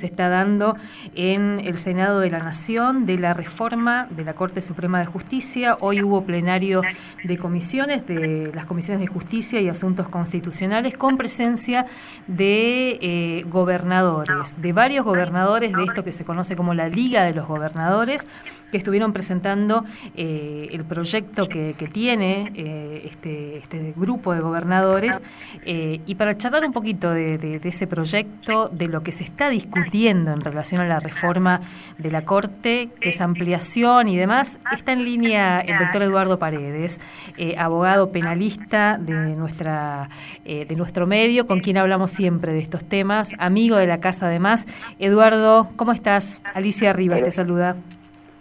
se está dando en el Senado de la Nación de la reforma de la Corte Suprema de Justicia. Hoy hubo plenario de comisiones, de las comisiones de Justicia y Asuntos Constitucionales, con presencia de gobernadores, de varios gobernadores de esto que se conoce como la Liga de los Gobernadores, que estuvieron presentando el proyecto que tiene este grupo de gobernadores, y para charlar un poquito de ese proyecto, de lo que se está discutiendo en relación a la reforma de la Corte, que es ampliación y demás, está en línea el doctor Eduardo Paredes, abogado penalista de nuestro medio, con quien hablamos siempre de estos temas, amigo de la casa además. Eduardo, ¿cómo estás? Alicia Rivas te saluda.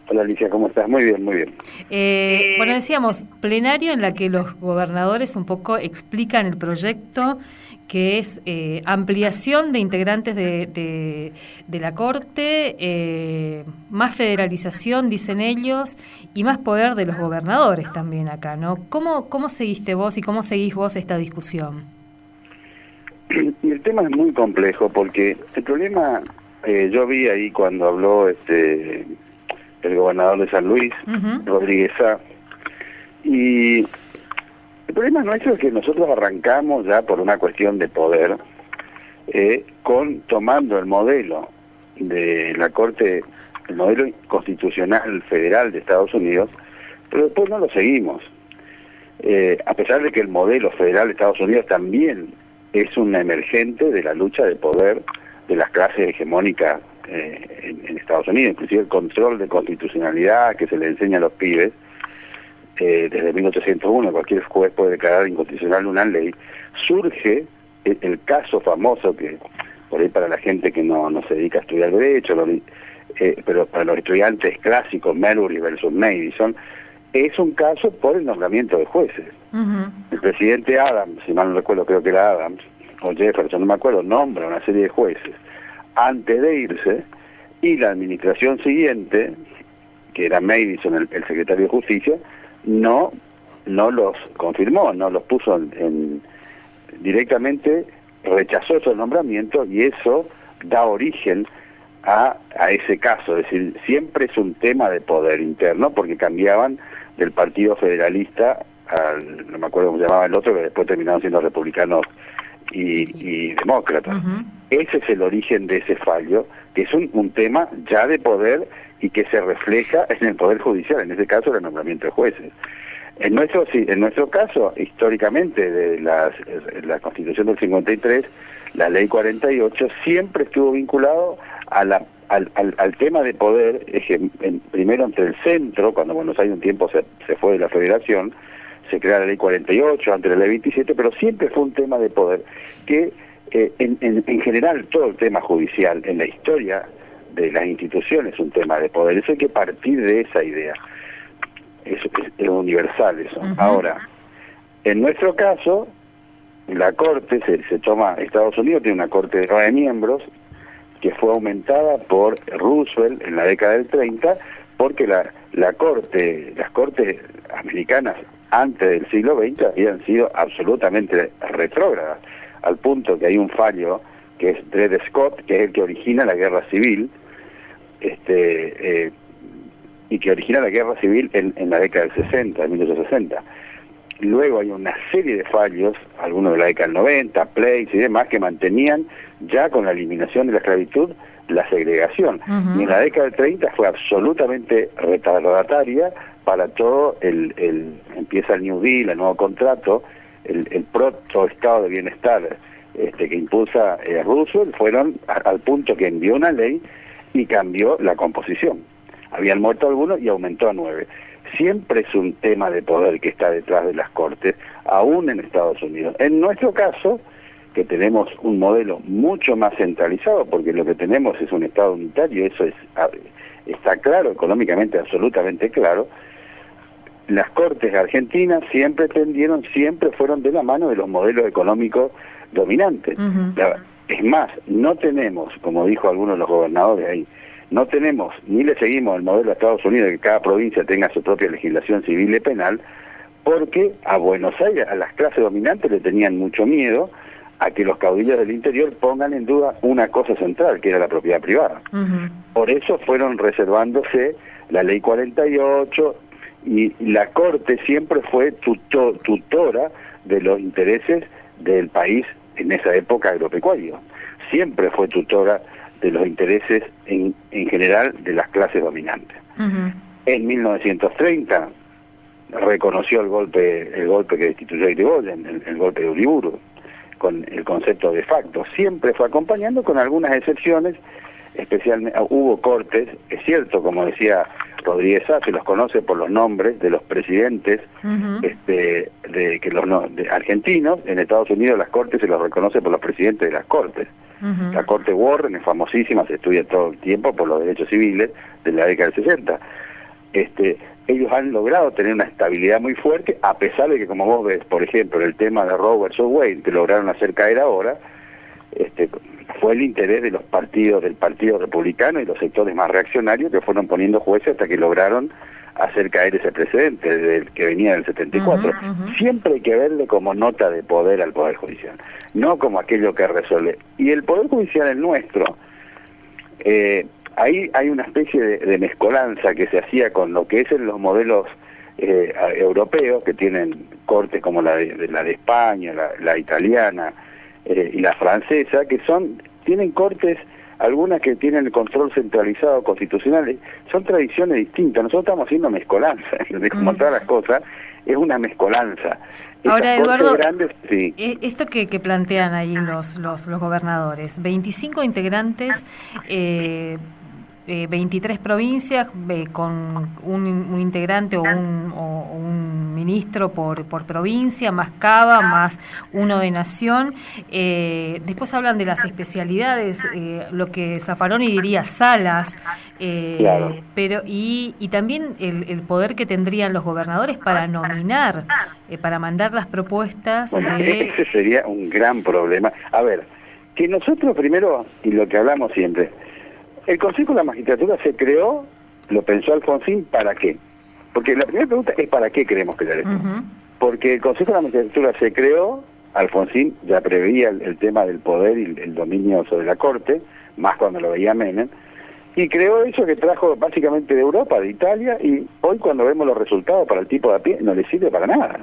Hola Alicia, ¿cómo estás? Muy bien, muy bien. Bueno, decíamos, plenario en la que los gobernadores un poco explican el proyecto, que es ampliación de integrantes de la Corte, más federalización, dicen ellos, y más poder de los gobernadores también acá, ¿no? ¿Cómo seguiste vos y cómo seguís vos esta discusión? Y el tema es muy complejo porque el problema, yo vi ahí cuando habló el gobernador de San Luis, Rodríguez Sá, y el problema nuestro es que nosotros arrancamos ya por una cuestión de poder, tomando el modelo de la Corte, el modelo constitucional federal de Estados Unidos, pero después no lo seguimos. A pesar de que el modelo federal de Estados Unidos también es un emergente de la lucha de poder de las clases hegemónicas en Estados Unidos, inclusive el control de constitucionalidad que se le enseña a los pibes, desde 1801, cualquier juez puede declarar inconstitucional una ley. Surge el caso famoso, que por ahí para la gente que no se dedica a estudiar derecho, pero para los estudiantes clásicos, Marbury versus Madison, es un caso por el nombramiento de jueces. El presidente Adams, si mal no recuerdo, creo que era Adams, o Jefferson, no me acuerdo, nombra una serie de jueces antes de irse, y la administración siguiente, que era Madison, el secretario de Justicia, no los confirmó, no los puso directamente, rechazó esos nombramientos, y eso da origen a ese caso. Es decir, siempre es un tema de poder interno, porque cambiaban del Partido Federalista no me acuerdo cómo se llamaba el otro, que después terminaron siendo republicanos y demócratas. Ese es el origen de ese fallo, que es un tema ya de poder y que se refleja en el Poder Judicial, en ese caso el nombramiento de jueces. En nuestro caso, históricamente, de la Constitución del 53, la Ley 48, siempre estuvo vinculado al tema de poder, primero entre el centro, cuando Buenos Aires un tiempo se fue de la federación, se crea la Ley 48, antes de la Ley 27, pero siempre fue un tema de poder, que en general todo el tema judicial, en la historia de las instituciones, es un tema de poder. Eso hay que partir de esa idea. Es universal eso. Ahora, en nuestro caso, la Corte se toma, Estados Unidos tiene una Corte de 9 miembros, que fue aumentada por Roosevelt en la década del 30, porque las cortes americanas antes del siglo XX habían sido absolutamente retrógradas, al punto que hay un fallo que es Dred Scott, que es el que origina la guerra civil, y que origina la guerra civil en la década del 60, de 1860. Luego hay una serie de fallos, algunos de la década del 90, Place y demás, que mantenían ya con la eliminación de la esclavitud la segregación. Y en la década del 30 fue absolutamente retardataria para todo empieza el New Deal, el nuevo contrato, el proto-estado de bienestar que impulsa Roosevelt, fueron al punto que envió una ley y cambió la composición. Habían muerto algunos y aumentó a 9. Siempre es un tema de poder que está detrás de las cortes, aún en Estados Unidos. En nuestro caso, que tenemos un modelo mucho más centralizado, porque lo que tenemos es un Estado unitario, eso está claro, económicamente absolutamente claro. Las cortes argentinas siempre fueron de la mano de los modelos económicos dominantes. Es más, no tenemos, como dijo algunos de los gobernadores ahí, no tenemos, ni le seguimos el modelo de Estados Unidos de que cada provincia tenga su propia legislación civil y penal, porque a Buenos Aires, a las clases dominantes le tenían mucho miedo a que los caudillos del interior pongan en duda una cosa central, que era la propiedad privada. Por eso fueron reservándose la Ley 48, y la Corte siempre fue tutora de los intereses del país en esa época agropecuario. Siempre fue tutora de los intereses en general de las clases dominantes. En 1930 reconoció el golpe que destituyó a Irigoyen, el golpe de Uriburu, con el concepto de facto. Siempre fue acompañando con algunas excepciones, especialmente hubo cortes, es cierto, como decía Rodríguez Sá, se los conoce por los nombres de los presidentes de argentinos. En Estados Unidos las cortes se los reconoce por los presidentes de las cortes. La corte Warren es famosísima, se estudia todo el tiempo por los derechos civiles de la década del 60. Ellos han logrado tener una estabilidad muy fuerte, a pesar de que, como vos ves, por ejemplo, el tema de Roe versus Wade, que lograron hacer caer ahora, fue el interés de los partidos, del Partido Republicano y los sectores más reaccionarios, que fueron poniendo jueces hasta que lograron hacer caer ese precedente que venía del 74. Siempre hay que verle como nota de poder al Poder Judicial, no como aquello que resuelve. Y el Poder Judicial, el nuestro, ahí hay una especie de mezcolanza que se hacía con lo que es en los modelos europeos, que tienen cortes como la de España, la italiana y la francesa, que tienen cortes, algunas que tienen el control centralizado constitucional. Son tradiciones distintas. Nosotros estamos haciendo mezcolanza, como todas las cosas, es una mezcolanza. Ahora, Eduardo, grandes, sí. Esto que plantean ahí los gobernadores, 25 integrantes, 23 provincias, con un integrante o un ministro por provincia, más Cava, más uno de Nación. Después hablan de las especialidades, lo que Zaffaroni diría salas, claro. Pero y también el poder que tendrían los gobernadores para nominar, para mandar las propuestas. Bueno, ese sería un gran problema. A ver, que nosotros primero, y lo que hablamos siempre, el Consejo de la Magistratura se creó, lo pensó Alfonsín, ¿para qué? Porque la primera pregunta es ¿para qué queremos crear esto? Porque el Consejo de la Magistratura se creó, Alfonsín ya preveía el tema del poder y el dominio sobre la Corte, más cuando lo veía Menem, y creó eso que trajo básicamente de Europa, de Italia, y hoy cuando vemos los resultados para el tipo de a pie, no le sirve para nada.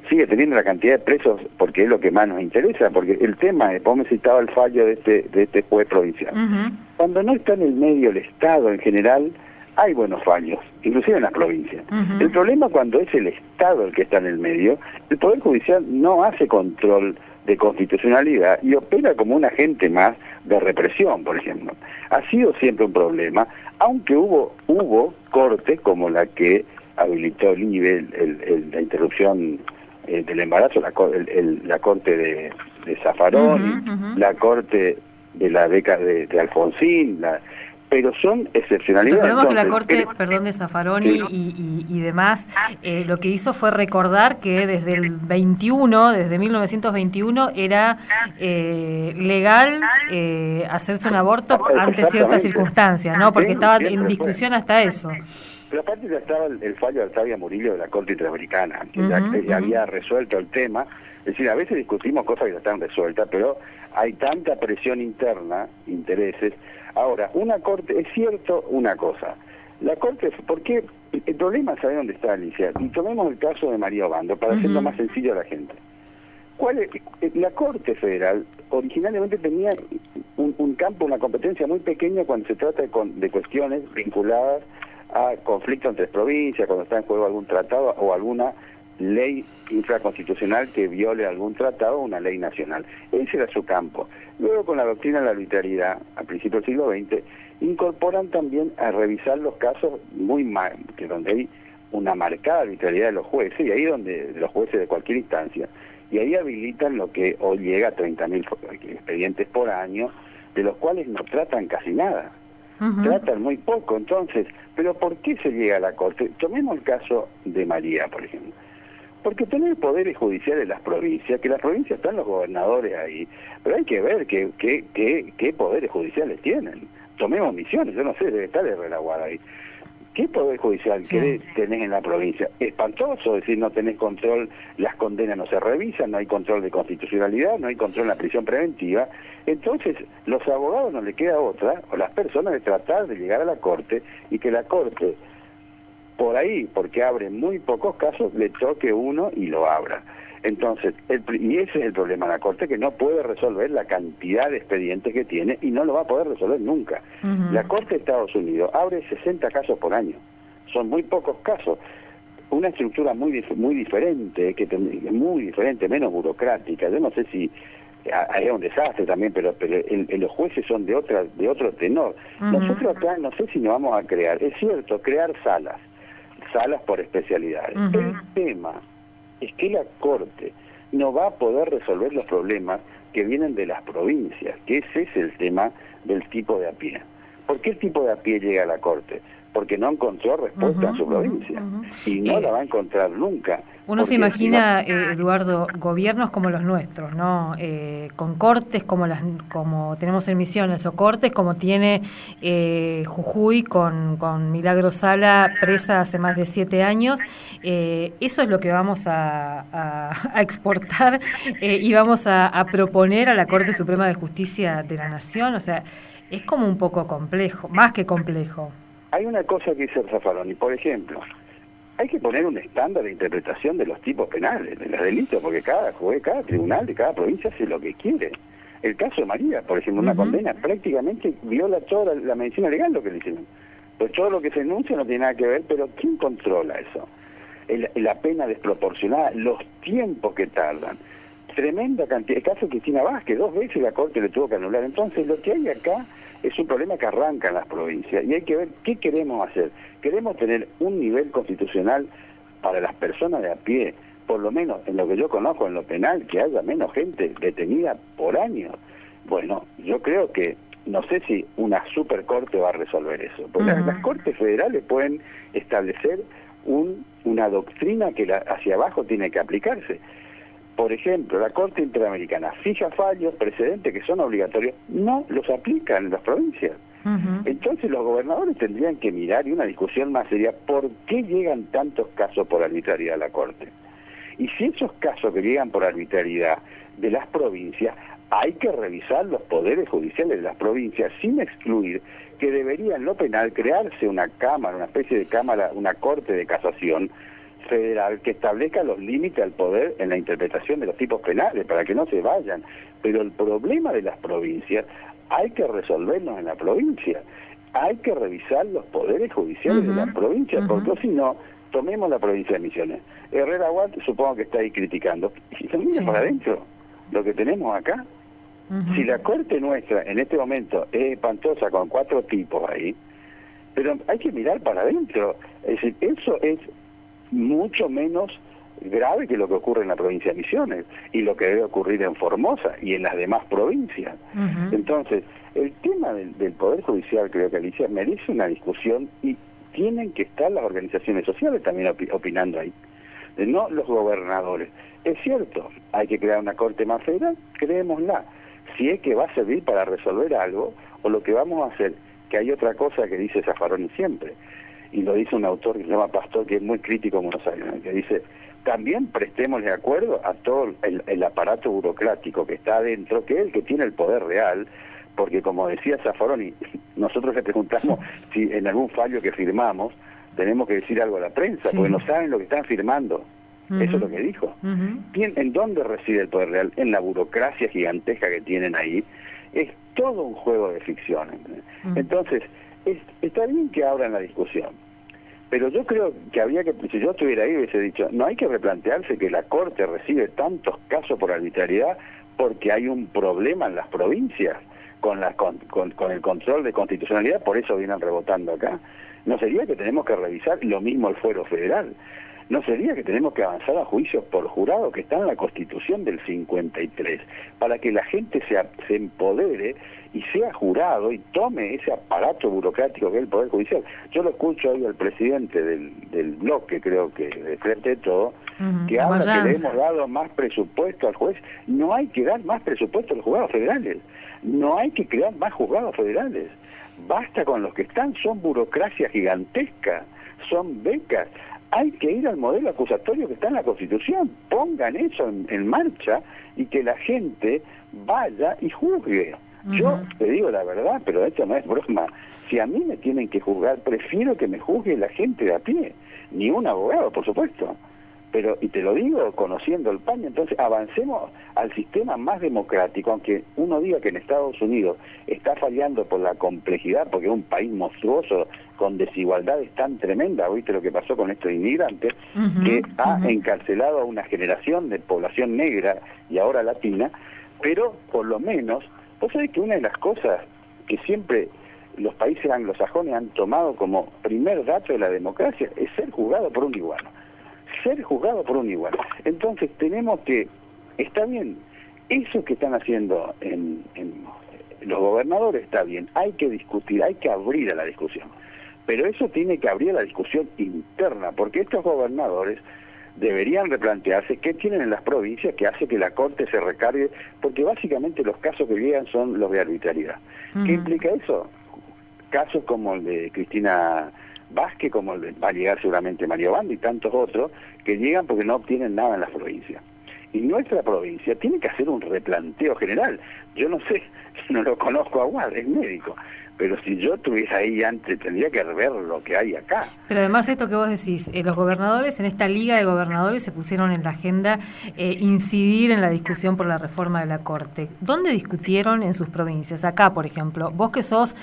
Sigue teniendo la cantidad de presos porque es lo que más nos interesa, porque el tema es, vos me citabas el fallo de este juez provincial. Cuando no está en el medio el Estado en general, hay buenos fallos, inclusive en las provincias. El problema cuando es el Estado el que está en el medio, el Poder Judicial no hace control de constitucionalidad y opera como un agente más de represión, por ejemplo. Ha sido siempre un problema, aunque hubo cortes como la que habilitó el IBE, la interrupción del embarazo, la corte de Zaffaroni, la corte de la década de Alfonsín, pero son excepcionalidades. Recordemos que la corte, de Zaffaroni y demás, lo que hizo fue recordar que desde el 21, desde 1921, era legal hacerse un aborto ante ciertas circunstancias, ¿no? Porque estaba en discusión hasta eso. Pero aparte ya estaba el fallo de Octavia Murillo de la Corte Interamericana, que ya había resuelto el tema. Es decir, a veces discutimos cosas que ya están resueltas, pero hay tanta presión interna, intereses. Ahora, una Corte, es cierto una cosa, la Corte, porque el problema, ¿sabe dónde está, Alicia? Y tomemos el caso de María Obando, para hacerlo más sencillo a la gente. La Corte Federal originalmente tenía un campo, una competencia muy pequeña cuando se trata de cuestiones vinculadas a conflicto entre provincias, cuando está en juego algún tratado o alguna ley infraconstitucional que viole algún tratado o una ley nacional. Ese era su campo. Luego, con la doctrina de la arbitrariedad, a principios del siglo XX, incorporan también a revisar los casos donde hay una marcada arbitrariedad de los jueces, y ahí de los jueces de cualquier instancia, y ahí habilitan lo que hoy llega a 30.000 expedientes por año, de los cuales no tratan casi nada. Tratan muy poco. Entonces, ¿pero por qué se llega a la Corte? Tomemos el caso de María, por ejemplo. Porque tener poderes judiciales en las provincias, que las provincias están los gobernadores ahí, pero hay que ver qué poderes judiciales tienen. Tomemos Misiones, yo no sé, debe estar el Relaguar ahí. ¿Qué poder judicial tenés en la provincia? Espantoso, es decir, no tenés control, las condenas no se revisan, no hay control de constitucionalidad, no hay control en la prisión preventiva. Entonces, los abogados no les queda otra, o las personas, de tratar de llegar a la Corte y que la Corte, por ahí, porque abre muy pocos casos, le toque uno y lo abra. Entonces, y ese es el problema de la Corte, que no puede resolver la cantidad de expedientes que tiene y no lo va a poder resolver nunca. La Corte de Estados Unidos abre 60 casos por año. Son muy pocos casos. Una estructura muy diferente, muy diferente, menos burocrática. Yo no sé si hay un desastre también, pero los jueces son de otro tenor. Nosotros acá no sé si nos vamos a crear, es cierto, crear salas por especialidades. El tema es que la Corte no va a poder resolver los problemas que vienen de las provincias, que ese es el tema del tipo de a pie. ¿Por qué el tipo de a pie llega a la Corte? Porque no encontró respuesta en su provincia, y no la va a encontrar nunca. Uno se imagina, Eduardo, gobiernos como los nuestros, ¿no? Con cortes como tenemos en Misiones, o cortes como tiene Jujuy con Milagro Sala, presa hace más de 7 años. Eso es lo que vamos a exportar y vamos a proponer a la Corte Suprema de Justicia de la Nación. O sea, es como un poco complejo, más que complejo. Hay una cosa que dice Zaffaroni, por ejemplo, hay que poner un estándar de interpretación de los tipos penales, de los delitos, porque cada juez, cada tribunal de cada provincia hace lo que quiere. El caso de María, por ejemplo, una condena prácticamente viola toda la medicina legal lo que le hicieron. Pues todo lo que se denuncia no tiene nada que ver, pero ¿quién controla eso? La pena desproporcionada, los tiempos que tardan. Tremenda cantidad. El caso de Cristina Vázquez, 2 veces la Corte le tuvo que anular. Entonces, lo que hay acá es un problema que arranca en las provincias y hay que ver qué queremos hacer. Queremos tener un nivel constitucional para las personas de a pie, por lo menos en lo que yo conozco en lo penal, que haya menos gente detenida por año. Bueno, yo creo que, no sé si una supercorte va a resolver eso, porque las cortes federales pueden establecer una doctrina que hacia abajo tiene que aplicarse. Por ejemplo, la Corte Interamericana fija fallos, precedentes que son obligatorios, no los aplican en las provincias. Entonces los gobernadores tendrían que mirar, y una discusión más seria, ¿por qué llegan tantos casos por arbitrariedad a la Corte? Y si esos casos que llegan por arbitrariedad de las provincias, hay que revisar los poderes judiciales de las provincias, sin excluir que debería en lo penal crearse una cámara, una especie de cámara, una Corte de Casación federal que establezca los límites al poder en la interpretación de los tipos penales para que no se vayan. Pero el problema de las provincias hay que resolverlos en la provincia, hay que revisar los poderes judiciales de las provincias, porque si no, tomemos la provincia de Misiones. Herrera Watt supongo que está ahí criticando, y se mira para adentro lo que tenemos acá. Si la Corte nuestra en este momento es espantosa con 4 tipos ahí, pero hay que mirar para adentro. Es decir, eso es mucho menos grave que lo que ocurre en la provincia de Misiones y lo que debe ocurrir en Formosa y en las demás provincias. Entonces, el tema del Poder Judicial, creo que, Alicia, merece una discusión y tienen que estar las organizaciones sociales también opinando ahí, no los gobernadores. Es cierto, hay que crear una Corte más federal, creémosla, si es que va a servir para resolver algo, o lo que vamos a hacer, que hay otra cosa que dice Zaffaroni siempre, y lo dice un autor que se llama Pastor, que es muy crítico en Buenos Aires, ¿no? Que dice, también prestemos de acuerdo a todo el aparato burocrático que está adentro, que es el que tiene el poder real, porque como decía Zaffaroni, nosotros le preguntamos si en algún fallo que firmamos tenemos que decir algo a la prensa, porque no saben lo que están firmando. Eso es lo que dijo. ¿En dónde reside el poder real? En la burocracia gigantesca que tienen ahí. Es todo un juego de ficción. Entonces, está bien que abran la discusión, pero yo creo que había que, si yo estuviera ahí, hubiese dicho, no hay que replantearse que la Corte recibe tantos casos por arbitrariedad porque hay un problema en las provincias con el control de constitucionalidad, por eso vienen rebotando acá. ¿No sería que tenemos que revisar lo mismo el fuero federal? ¿No sería que tenemos que avanzar a juicios por jurado que están en la Constitución del 53 para que la gente se empodere y sea jurado y tome ese aparato burocrático que es el Poder Judicial? Yo lo escucho hoy al presidente del bloque, creo que de Frente de Todo, que habla que le hemos dado más presupuesto al juez. No hay que dar más presupuesto a los juzgados federales, no hay que crear más juzgados federales. basta con los que están, son burocracia gigantesca, son becas. Hay que ir al modelo acusatorio que está en la Constitución, pongan eso en marcha y que la gente vaya y juzgue. Yo te digo la verdad, pero esto no es broma. Si a mí me tienen que juzgar, prefiero que me juzgue la gente de a pie, ni un abogado, por supuesto. Pero, y te lo digo conociendo el paño, entonces avancemos al sistema más democrático, aunque uno diga que en Estados Unidos está fallando por la complejidad, porque es un país monstruoso, con desigualdades tan tremendas. ¿Viste lo que pasó con estos inmigrantes? Que ha encarcelado a una generación de población negra y ahora latina, pero por lo menos, vos sabés que una de las cosas que siempre los países anglosajones han tomado como primer dato de la democracia es ser juzgado por un igual. Ser juzgado por un igual. Entonces tenemos que, está bien, eso que están haciendo en los gobernadores está bien, hay que discutir, hay que abrir a la discusión, pero eso tiene que abrir a la discusión interna, porque estos gobernadores deberían replantearse qué tienen en las provincias que hace que la Corte se recargue, porque básicamente los casos que llegan son los de arbitrariedad. ¿Qué implica eso? Casos como el de Cristina Vázquez, como el de, va a llegar seguramente Mario Bando y tantos otros, que llegan porque no obtienen nada en las provincias. Y nuestra provincia tiene que hacer un replanteo general. Yo no sé, no lo conozco a Aguad, es médico, pero si yo estuviera ahí antes, tendría que ver lo que hay acá. Pero además esto que vos decís, los gobernadores, en esta liga de gobernadores se pusieron en la agenda incidir en la discusión por la reforma de la Corte. ¿Dónde discutieron en sus provincias? Acá, por ejemplo, vos que sos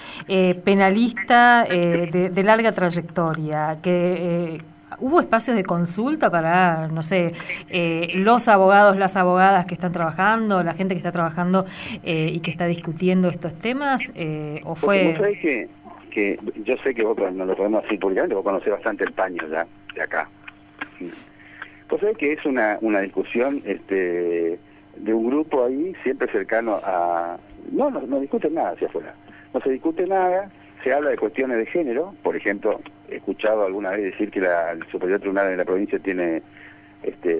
penalista de larga trayectoria, que... ¿Hubo espacios de consulta para, no sé, los abogados, las abogadas que están trabajando, la gente que está trabajando y que está discutiendo estos temas? ¿O fue...? Vos sabés que yo sé que vos no lo podemos decir públicamente, vos conocés bastante el paño ya, de acá. Vos sabés que es una discusión de un grupo ahí, siempre cercano a... No discuten nada hacia afuera. No se discute nada, se habla de cuestiones de género, por ejemplo... He escuchado alguna vez decir que el Superior Tribunal de la provincia tiene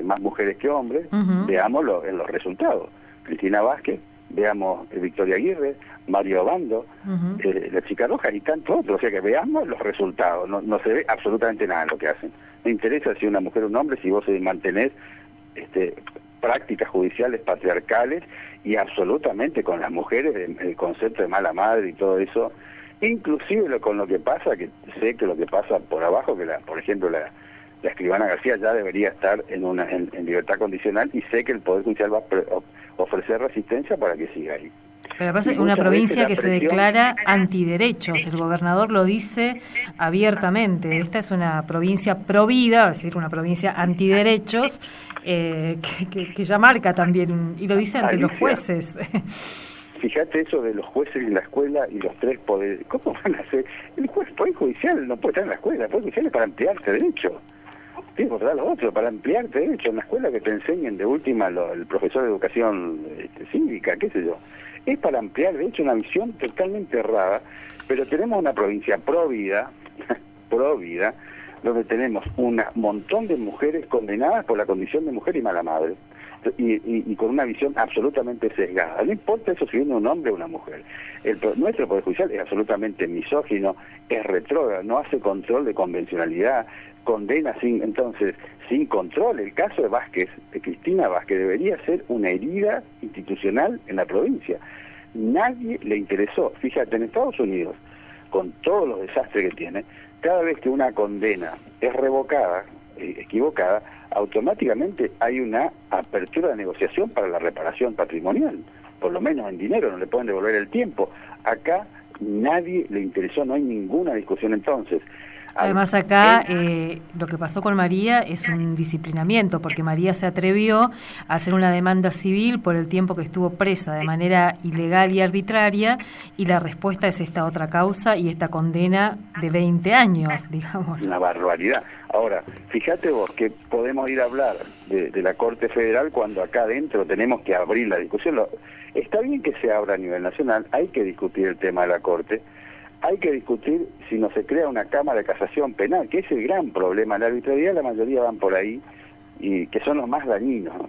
más mujeres que hombres. Veámoslo en los resultados. Cristina Vázquez, veamos Victoria Aguirre, Mario Bando, la chica roja y tantos otros. O sea que veamos los resultados. No se ve absolutamente nada de lo que hacen. Me interesa si una mujer o un hombre, si vos mantenés prácticas judiciales patriarcales y absolutamente con las mujeres, el concepto de mala madre y todo eso. Inclusive con lo que pasa, que sé que lo que pasa por abajo, que por ejemplo la escribana García ya debería estar en libertad condicional, y sé que el Poder Judicial va a ofrecer resistencia para que siga ahí. Pero pasa es una provincia que se declara antiderechos, el gobernador lo dice abiertamente, esta es una provincia pro vida, es decir, una provincia antiderechos, que ya marca también, y lo dice ante los jueces. Fíjate eso de los jueces en la escuela y los tres poderes. ¿Cómo van a hacer? El Poder Judicial no puede estar en la escuela. El Poder Judicial es para ampliarte derechos. Tiene que dar los otros, para ampliarte derechos. En la escuela que te enseñen de última el profesor de educación cívica, qué sé yo. Es para ampliar derechos, una visión totalmente errada. Pero tenemos una provincia pro vida, donde tenemos un montón de mujeres condenadas por la condición de mujer y mala madre. Y con una visión absolutamente sesgada. No importa eso si viene un hombre o una mujer. Nuestro Poder Judicial es absolutamente misógino, es retrógrado, no hace control de convencionalidad, condena sin control. El caso de Vázquez, de Cristina Vázquez, debería ser una herida institucional en la provincia. Nadie le interesó. Fíjate, en Estados Unidos, con todos los desastres que tiene, cada vez que una condena es revocada, equivocada, automáticamente hay una apertura de negociación para la reparación patrimonial, por lo menos en dinero, no le pueden devolver el tiempo. Acá nadie le interesó, no hay ninguna discusión entonces. Además acá lo que pasó con María es un disciplinamiento, porque María se atrevió a hacer una demanda civil por el tiempo que estuvo presa de manera ilegal y arbitraria, y la respuesta es esta otra causa y esta condena de 20 años, digamos. Una barbaridad. Ahora, fíjate vos que podemos ir a hablar de la Corte Federal cuando acá adentro tenemos que abrir la discusión. Está bien que se abra a nivel nacional, hay que discutir el tema de la Corte. Hay que discutir si no se crea una Cámara de Casación Penal, que es el gran problema. La arbitrariedad, la mayoría van por ahí, y que son los más dañinos, ¿no?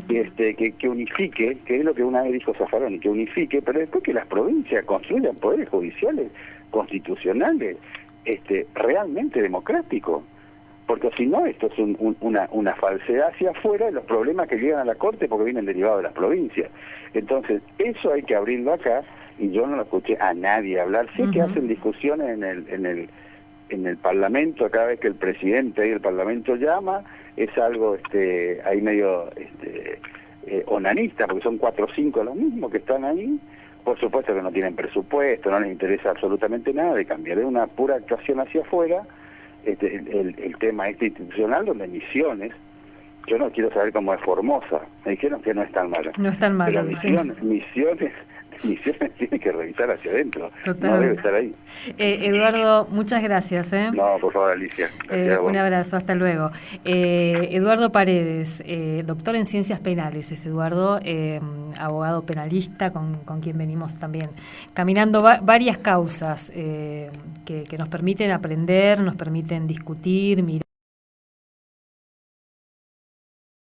Que unifique, que es lo que una vez dijo Zaffaroni, que unifique, pero después que las provincias construyan poderes judiciales constitucionales realmente democráticos. Porque si no, esto es una falsedad hacia afuera de los problemas que llegan a la Corte porque vienen derivados de las provincias. Entonces, eso hay que abrirlo acá, y yo no lo escuché a nadie hablar. Sí que hacen discusiones en el Parlamento, cada vez que el presidente y el Parlamento llama, es algo ahí medio onanista, porque son 4 o 5 los mismos que están ahí. Por supuesto que no tienen presupuesto, no les interesa absolutamente nada de cambiar, es una pura actuación hacia afuera. El tema institucional, donde Misiones, yo no quiero saber cómo es Formosa, me dijeron que no es tan mala. No es tan mala, pero Misiones tiene que revisar hacia adentro. Totalmente. No debe estar ahí. Eduardo, muchas gracias. No, por favor, Alicia. Un abrazo, hasta luego. Eduardo Paredes, doctor en Ciencias Penales, es Eduardo, abogado penalista con quien venimos también caminando varias causas que nos permiten aprender, nos permiten discutir, mirar.